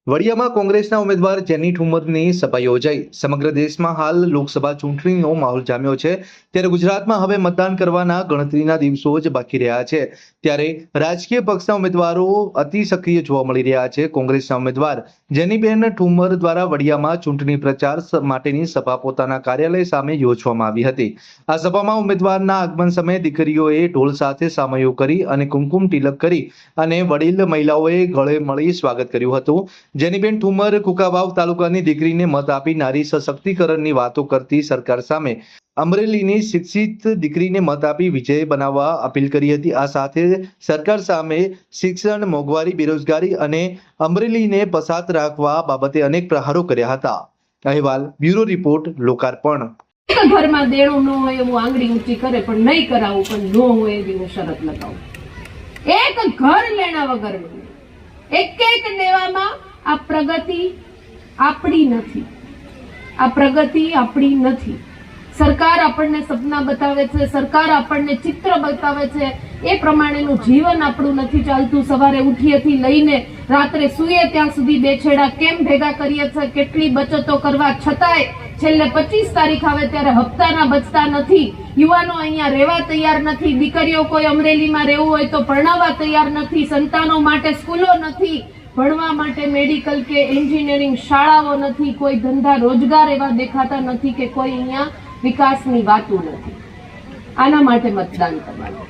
વડિયામાં કોંગ્રેસના ઉમેદવાર જેની ઠુમ્મરની સભા યોજાઈ। સમગ્ર દેશમાં હાલ લોકસભા ચૂંટણીનો માહોલ જામ્યો છે, ત્યારે ગુજરાતમાં હવે મતદાન કરવાના ગણતરીના દિવસો જ બાકી રહ્યા છે। ત્યારે રાજકીય પક્ષના ઉમેદવારો અતિ સક્રિય જોવા મળી રહ્યા છે। કોંગ્રેસના ઉમેદવાર જેનીબેન ઠુમ્મર દ્વારા વડિયામાં ચૂંટણી પ્રચાર માટેની સભા પોતાના કાર્યાલય સામે યોજવામાં આવી હતી। આ સભામાં ઉમેદવારના આગમન સમયે દીકરીઓએ ઢોલ સાથે સામયો કરી અને કુમકુમ તિલક કરી અને વડીલ મહિલાઓએ ગળે મળી સ્વાગત કર્યું હતું। જેનીબેન ઠુમ્મર કુકાવાવ તાલુકાની દીકરીને મત આપી નારી સશક્તિકરણની વાતો કરતી સરકાર સામે અમરેલીની શિક્ષિત દીકરીને મત આપી વિજય બનાવવા અપીલ કરી હતી। આ સાથે સરકાર સામે શિક્ષણ, મોંઘવારી, બેરોજગારી અને અમરેલીને પછાત રાખવા બાબતે અનેક પ્રહારો કર્યા હતા। અહેવાલ બ્યુરો રિપોર્ટ, લોકાર્પણ। ઘરમાં દેણું ન હોય એવું આંગળી ઊંચી કરે પણ નહીં કરાવું, પણ ન હોય એવી હું શરત લગાવું। એક ઘર લેણા વગર એક દેવામાં આ પ્રગતિ આપણી નથી, આ પ્રગતિ આપણી નથી। સરકાર આપણને સપના બતાવે છે, સરકાર આપણને ચિત્ર બતાવે છે, એ પ્રમાણેનું જીવન આપણું નથી ચાલતું। સવારે ઉઠીએથી લઈને રાત્રે સૂઈએ ત્યાં સુધી બે છેડા કેમ ભેગા કરીએ છીએ, કેટલી બચતો કરવા છતાંય છેલ્લે 25 તારીખ આવે ત્યારે હપ્તાના બચતા નથી। યુવાનો અહીંયા રહેવા તૈયાર નથી, દીકરીઓ કોઈ અમરેલીમાં રહેવું હોય તો ભણાવવા તૈયાર નથી, સંતાનો માટે સ્કૂલો નથી, ભણવા માટે મેડિકલ કે એન્જિનિયરિંગ શાળાઓ નથી, કોઈ ધંધા રોજગાર એવા દેખાતા નથી કે કોઈ અહીંયા વિકાસની વાતો નથી। આના માટે મતદાન કરવાનું।